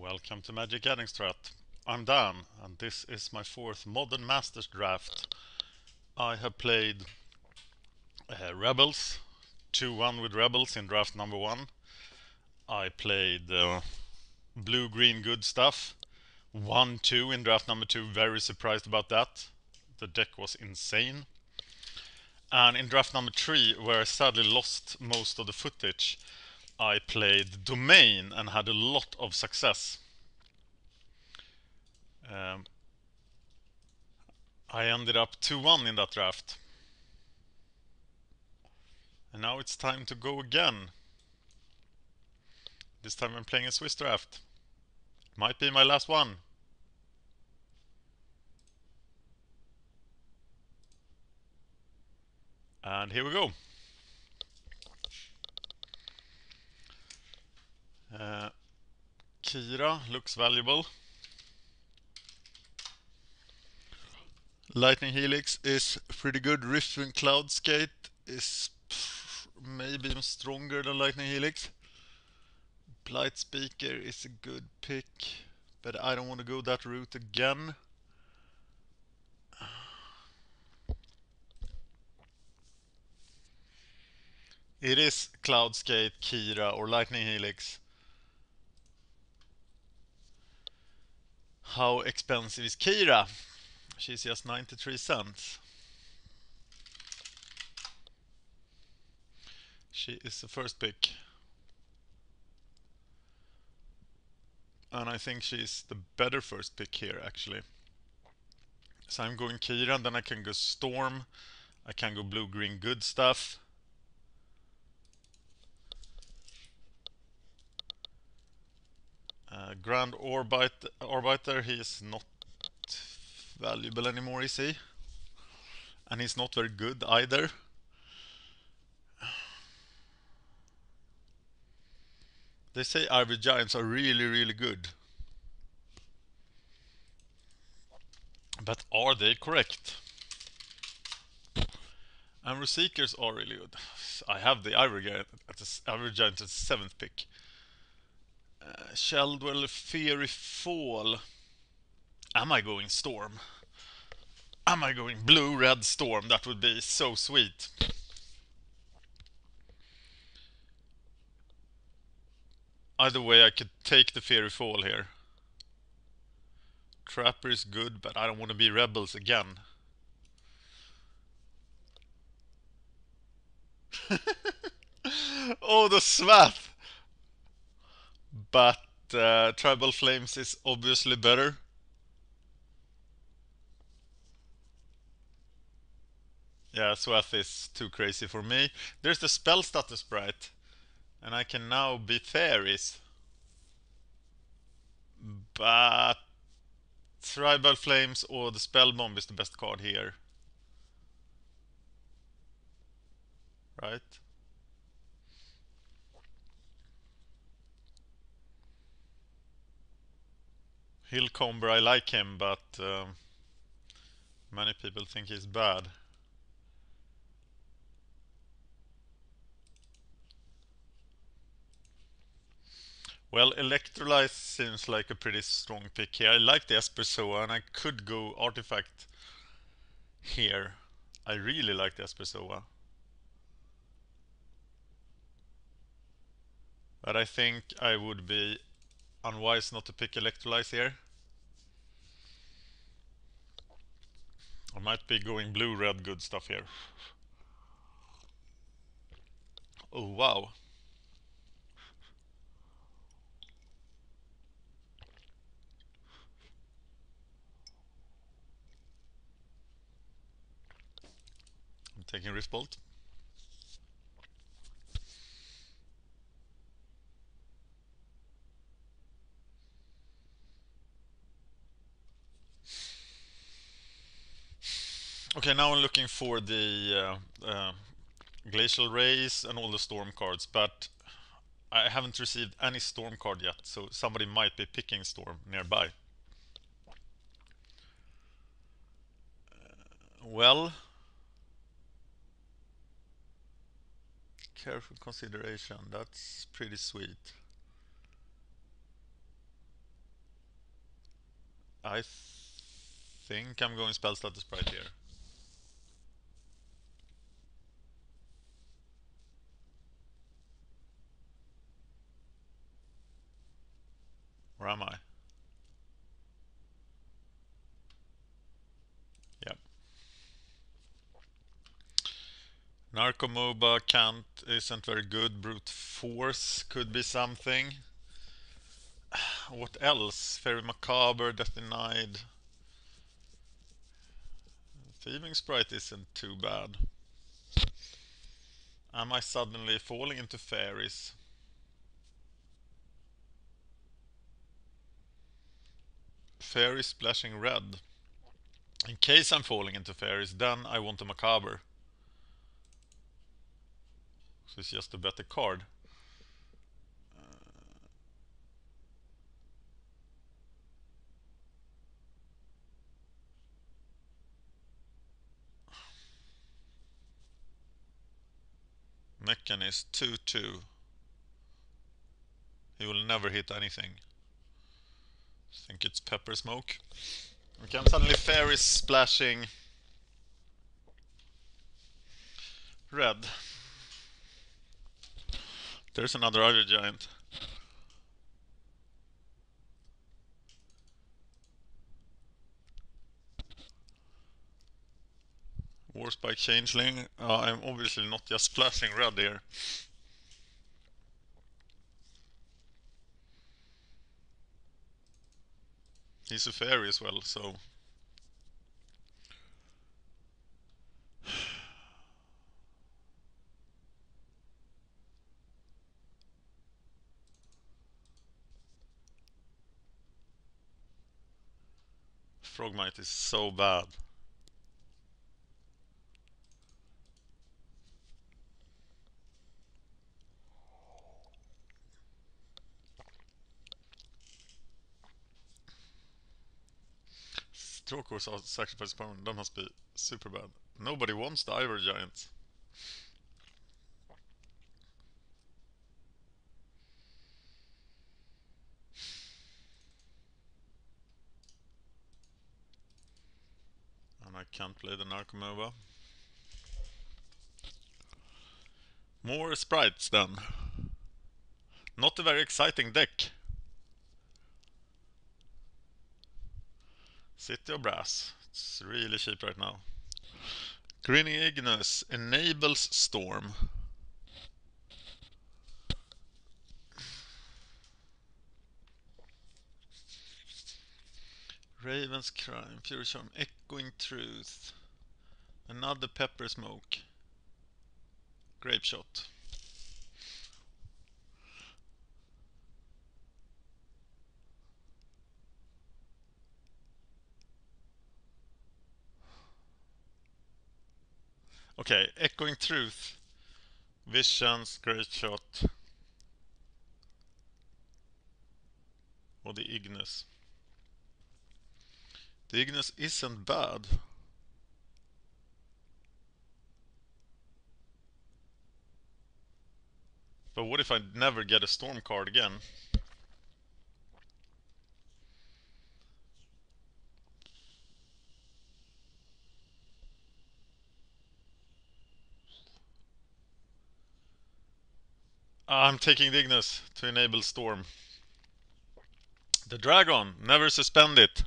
Welcome to MagicGatheringStrat. I'm Dan, and this is my fourth Modern Masters draft. I have played Rebels, 2-1 with Rebels in draft number 1. I played blue-green good stuff, 1-2 in draft number 2, very surprised about that. The deck was insane. And in draft number 3, where I sadly lost most of the footage, I played Domain and had a lot of success. I ended up 2-1 in that draft. And now it's time to go again. This time I'm playing a Swiss draft. Might be my last one. And here we go. Kira looks valuable. Lightning Helix is pretty good. Rift and Cloudskate is maybe even stronger than Lightning Helix. Blight Speaker is a good pick, but I don't want to go that route again. It is Cloudskate, Kira, or Lightning Helix. How expensive is Kira? She's just 93 cents. She is the first pick. And I think she's the better first pick here, actually. So I'm going Kira, then I can go Storm. I can go blue-green good stuff. Grand Orbiter, he is not valuable anymore, is he? And he's not very good either. They say Ivory Giants are really, really good. But are they correct? And Seekers are really good. I have the Ivory Giant at the 7th pick. Sheldwell, Fairy Fall. Am I going Storm? Am I going blue-red Storm? That would be so sweet. Either way, I could take the Fairy Fall here. Trapper is good, but I don't want to be Rebels again. Oh, the Swath! But Tribal Flames is obviously better. Yeah, Swath is too crazy for me. There's the spell status sprite, and I can now be Faeries. But Tribal Flames or the Spell Bomb is the best card here. Right? Hillcomber, I like him, but many people think he's bad. Well, Electrolyze seems like a pretty strong pick here. I like the Espersoa, and I could go Artifact here. I really like the Espersoa. But I think I would be unwise not to pick Electrolyze here. I might be going blue-red good stuff here. Oh, wow. I'm taking Riftbolt. Okay, now I'm looking for the Glacial Rays and all the Storm cards, but I haven't received any Storm card yet, so somebody might be picking Storm nearby. Well, careful consideration, that's pretty sweet. I think I'm going spell status sprite here. Or am I? Yep. Narcomoba can't isn't very good. Brute force could be something. What else? Fairy Macabre, Death Denied. Thieving Sprite isn't too bad. Am I suddenly falling into Faeries? Faeries splashing red. In case I'm falling into Faeries, then I want a Macabre. So it's just a better card. Mechanist 2-2. He will never hit anything. I think it's Pepper Smoke. Okay, I'm suddenly Faeries splashing red. There's another Iron Giant. Warspike Changeling. I'm obviously not just splashing red here. He's a fairy as well, so... Frogmite is so bad. Stroke's sacrifice permanent, that must be super bad. Nobody wants the Ivory Giants. And I can't play the Narcomoba. More sprites then. Not a very exciting deck. City of Brass. It's really cheap right now. Grinning Ignis enables Storm. Raven's Crime, Fury Charm, Echoing Truth. Another Pepper Smoke. Grape Shot. Okay, Echoing Truth. Visions, Grape Shot. Or the Ignis. The Ignis isn't bad. But what if I never get a Storm card again? I'm taking the Ignis to enable Storm. The Dragon, never suspend it.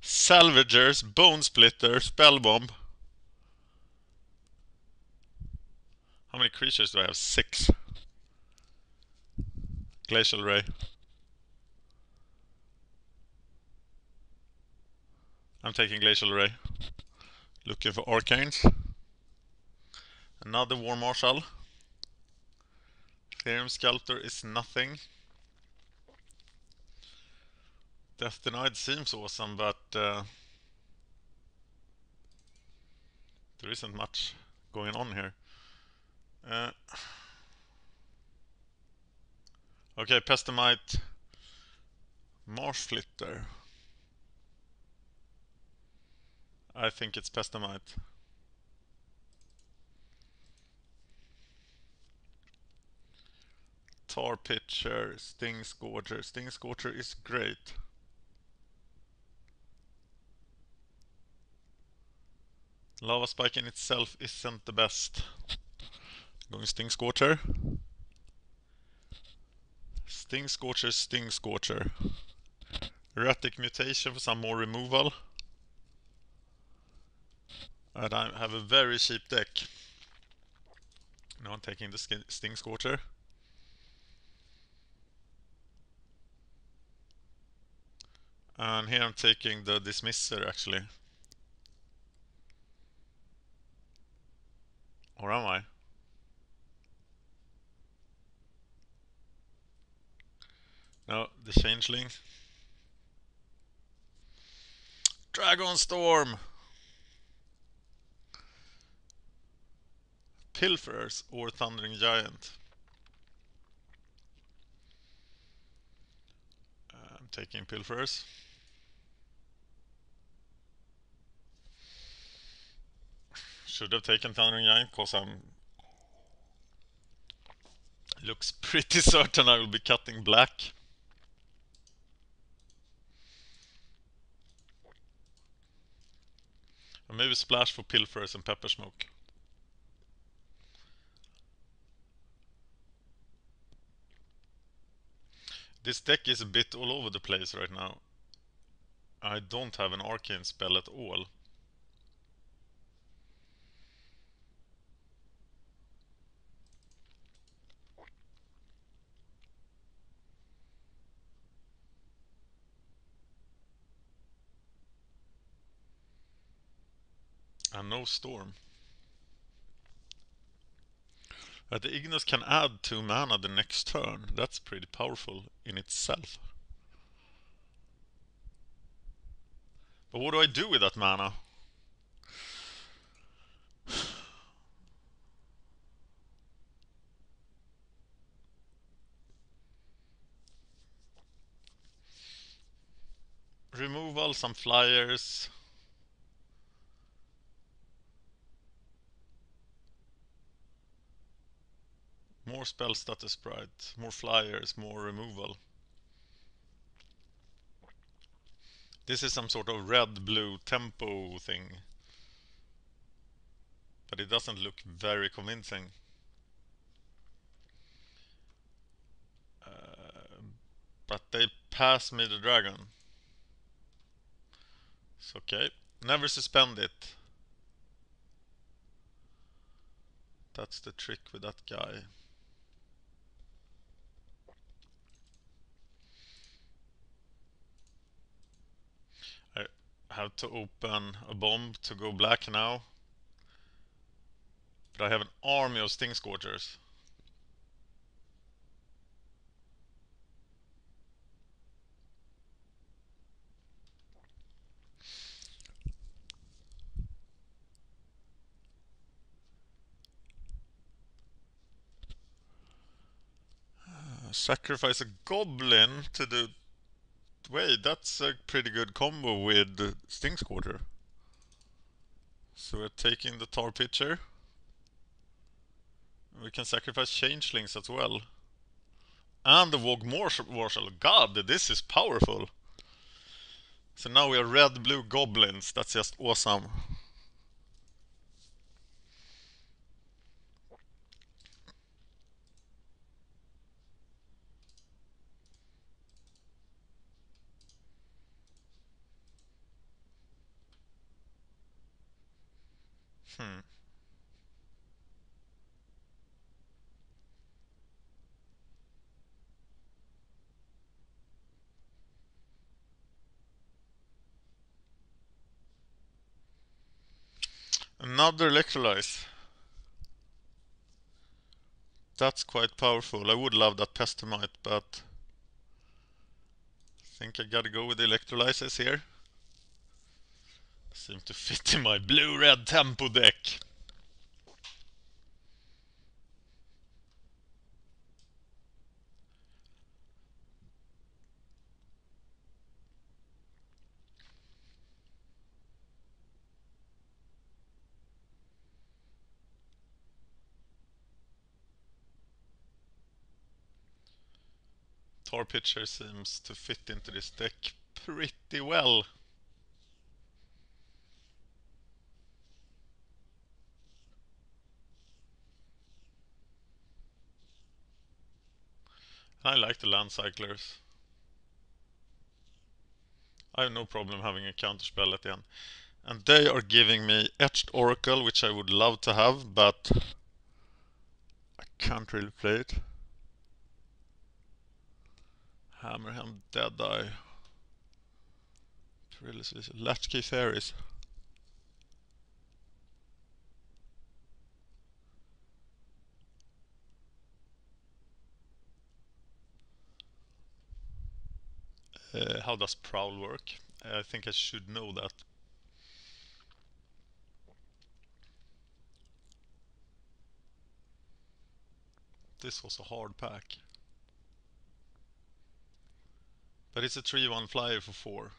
Salvagers, Bone Splitter, Spellbomb. How many creatures do I have? 6. Glacial Ray. I'm taking Glacial Ray. Looking for Arcanes. Another War Marshal. Ethereum Sculptor is nothing. Death Denied seems awesome, but there isn't much going on here. Okay, Pestamite. Marsh Flitter. I think it's Pestamite. Tar Pitcher, Sting Scorcher. Sting Scorcher is great. Lava Spike in itself isn't the best. Going Sting Scorcher. Sting Scorcher, Sting Scorcher. Erratic Mutation for some more removal. And I have a very cheap deck. Now I'm taking the Sting Scorcher. And here I'm taking the Dismisser actually. Or am I? No, the Changeling. Dragon Storm! Pilferers or Thundering Giant. I'm taking Pilferers. Should have taken Thundering Giant because looks pretty certain I will be cutting black. Or maybe splash for Pilferers and Pepper Smoke. This deck is a bit all over the place right now. I don't have an Arcane spell at all. And no Storm. The Ignis can add 2 mana the next turn. That's pretty powerful in itself. But what do I do with that mana? Removal, some flyers. More spell status sprite, more flyers, more removal. This is some sort of red-blue tempo thing. But it doesn't look very convincing. But they pass me the dragon. It's okay. Never suspend it. That's the trick with that guy. I have to open a bomb to go black now. But I have an army of Sting Scorchers. Sacrifice a Goblin to the... Wait, that's a pretty good combo with Sting Scorcher. So we're taking the Tar Pitcher. We can sacrifice Changelings as well. And the Wog Marshal. God, this is powerful. So now we are red-blue Goblins. That's just awesome. Another Electrolyze. That's quite powerful. I would love that Pestamite, but I think I gotta go with the Electrolyzes here. Seem to fit in my blue-red tempo deck. Tar Pitcher seems to fit into this deck pretty well. I like the land cyclers. I have no problem having a counterspell at the end. And they are giving me Etched Oracle, which I would love to have, but I can't really play it. Hammerhand Deadeye. Latchkey Faeries. How does Prowl work? I think I should know that. This was a hard pack. But it's a 3-1 flyer for 4.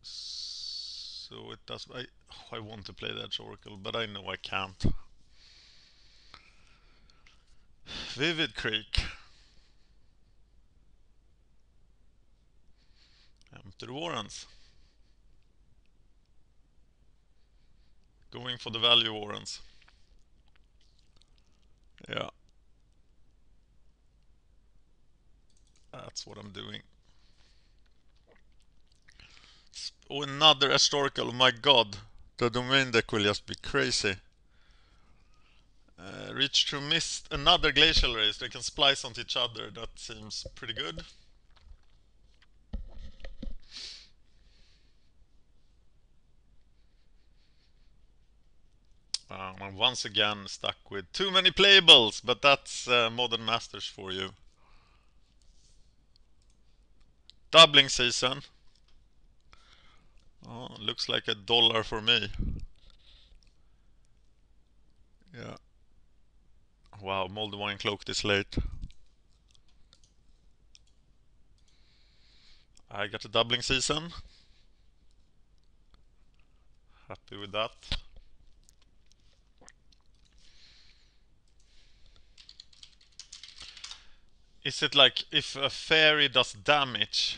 So it does. I want to play that Oracle, but I know I can't. Vivid Creek. Empty the Warrens. Going for the value Warrens. Yeah. That's what I'm doing. Oh, another historical. Oh my god. The domain deck will just be crazy. Reach through mist. Another glacial race. They can splice onto each other. That seems pretty good. I'm once again stuck with too many playables, but that's Modern Masters for you. Doubling season. Oh, looks like $1 for me. Yeah. Wow, Moldavine Cloak this late. I got a doubling season. Happy with that. Is it like if a fairy does damage?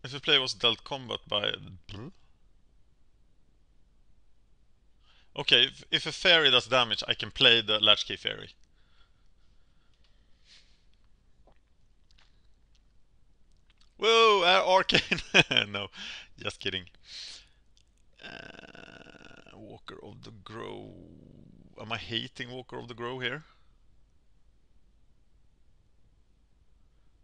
If a player was dealt combat by... Okay, if a fairy does damage, I can play the Latchkey Fairy. Whoa, Arcane! No, just kidding. Walker of the Grove. Am I hating Walker of the Grove here?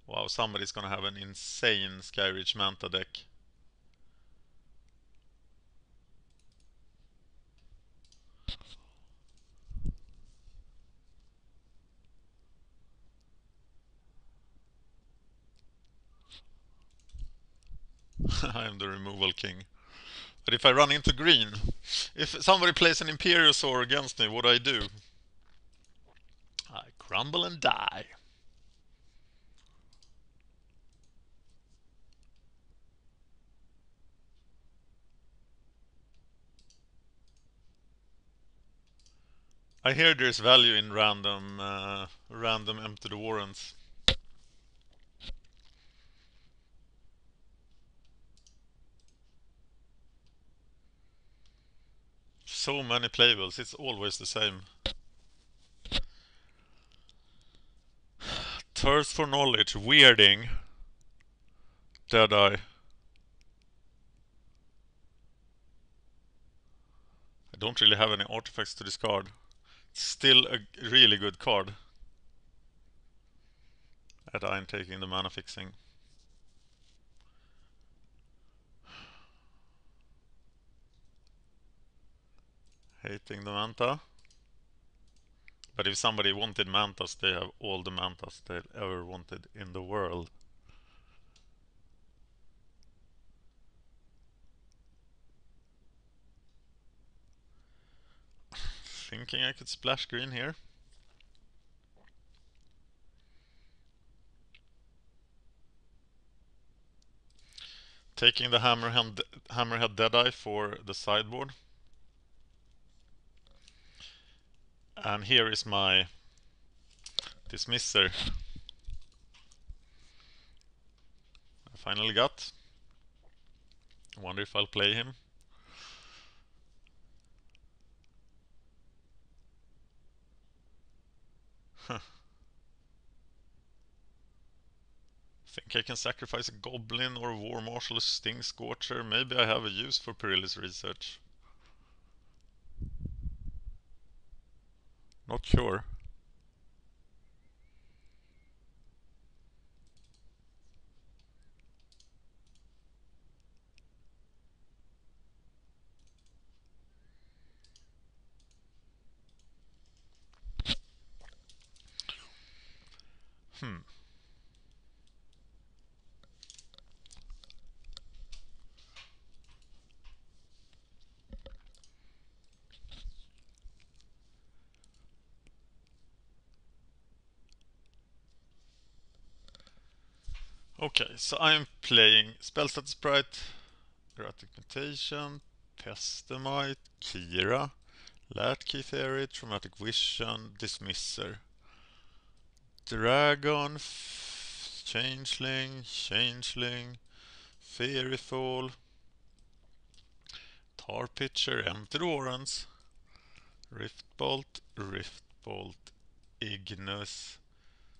Wow, somebody's gonna have an insane Skyreach Manta deck. I am the removal king. But if I run into green, if somebody plays an Imperiosaur against me, what do I do? I crumble and die. I hear there's value in random empty the warrants. So many playables, it's always the same. Thirst for Knowledge, Weirding, Deadeye. I don't really have any artifacts to discard. Still a really good card. And I'm taking the mana fixing. Hating the Manta. But if somebody wanted Mantas, they have all the Mantas they've ever wanted in the world. Thinking I could splash green here. Taking the Hammerhead Deadeye for the sideboard. And here is my Dismisser. I finally got. I wonder if I'll play him. Huh. Think I can sacrifice a Goblin or a War Marshal, a Sting Scorcher. Maybe I have a use for Perilous Research. Not sure. Hmm. Okay, so I'm playing Spellstat Sprite, Erratic Mutation, Pestamite, Kira, Lat Key Theory, Traumatic Vision, Dismisser, Dragon, Changeling, Fairy Fall, Tar Pitcher, Empty Warrens, Rift Bolt, Ignis,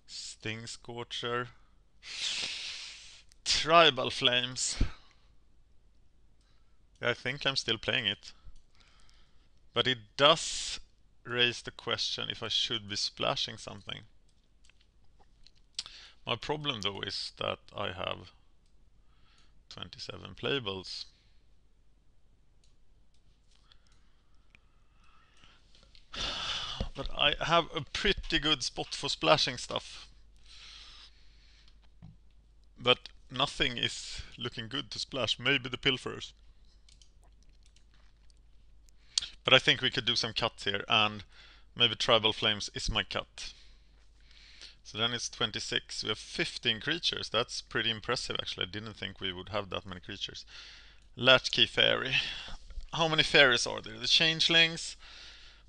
Sting Scorcher, Tribal Flames. I think I'm still playing it. But it does raise the question if I should be splashing something. My problem though is that I have 27 playables. But I have a pretty good spot for splashing stuff. But nothing is looking good to splash. Maybe the Pilferers. But I think we could do some cuts here, and maybe Tribal Flames is my cut. So then it's 26. We have 15 creatures. That's pretty impressive actually. I didn't think we would have that many creatures. Latchkey Fairy. How many fairies are there? The Changelings,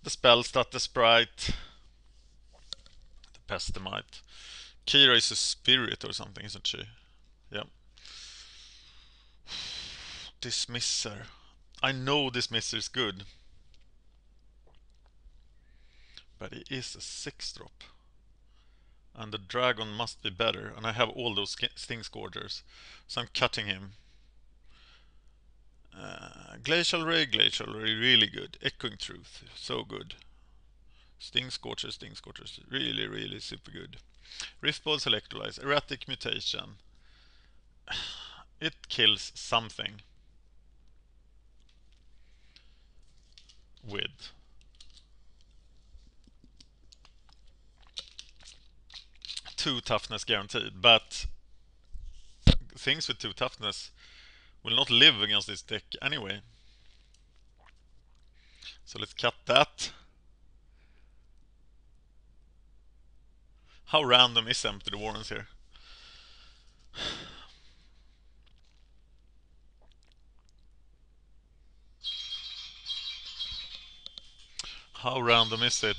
the Spellstat, the Sprite, the Pestamite. Kira is a spirit or something, isn't she? Yeah. Dismisser. I know Dismisser is good. But it is a 6-drop. And the dragon must be better. And I have all those Sting Scourgers. So I'm cutting him. Glacial Ray, really good. Echoing Truth, so good. Sting Scorchers, really, really super good. Riftballs, Electrolyze, Erratic Mutation. It kills something. With 2 toughness guaranteed, but things with 2 toughness will not live against this deck anyway. So let's cut that. How random is Empty the Warrens here? How random is it?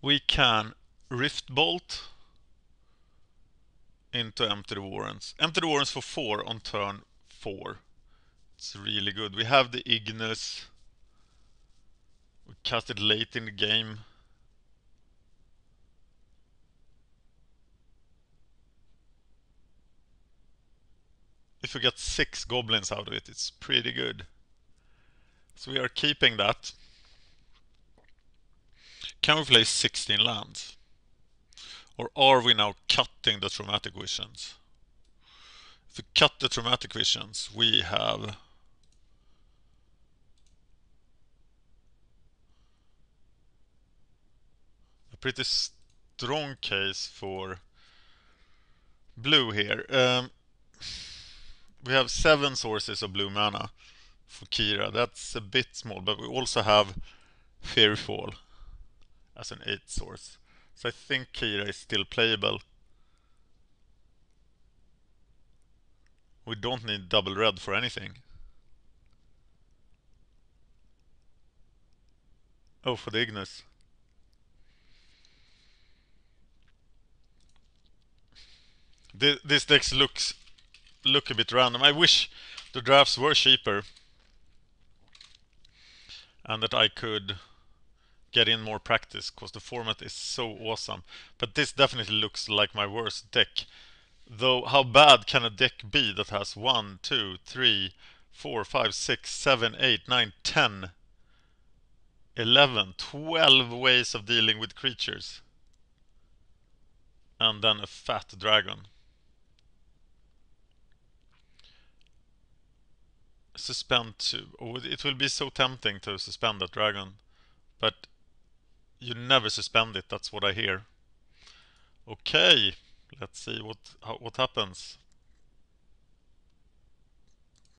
We can Rift Bolt into Empty the Warrens. Empty the Warrens for 4 on turn 4. It's really good. We have the Ignis. We cast it late in the game. If we get 6 goblins out of it, it's pretty good. So we are keeping that. Can we play 16 lands? Or are we now cutting the Traumatic Visions? If we cut the Traumatic Visions, we have a pretty strong case for blue here. We have 7 sources of blue mana for Kira. That's a bit small, but we also have Fairy Fall as an 8th source. So I think Kira is still playable. We don't need double red for anything. Oh, for the Ignis. This deck look a bit random. I wish the drafts were cheaper and that I could get in more practice, because the format is so awesome. But this definitely looks like my worst deck. Though, how bad can a deck be that has 1, 2, 3, 4, 5, 6, 7, 8, 9, 10, 11, 12 ways of dealing with creatures? And then a fat dragon. Suspend 2. Oh, it will be so tempting to suspend that dragon. But you never suspend it, that's what I hear. Okay, let's see what happens.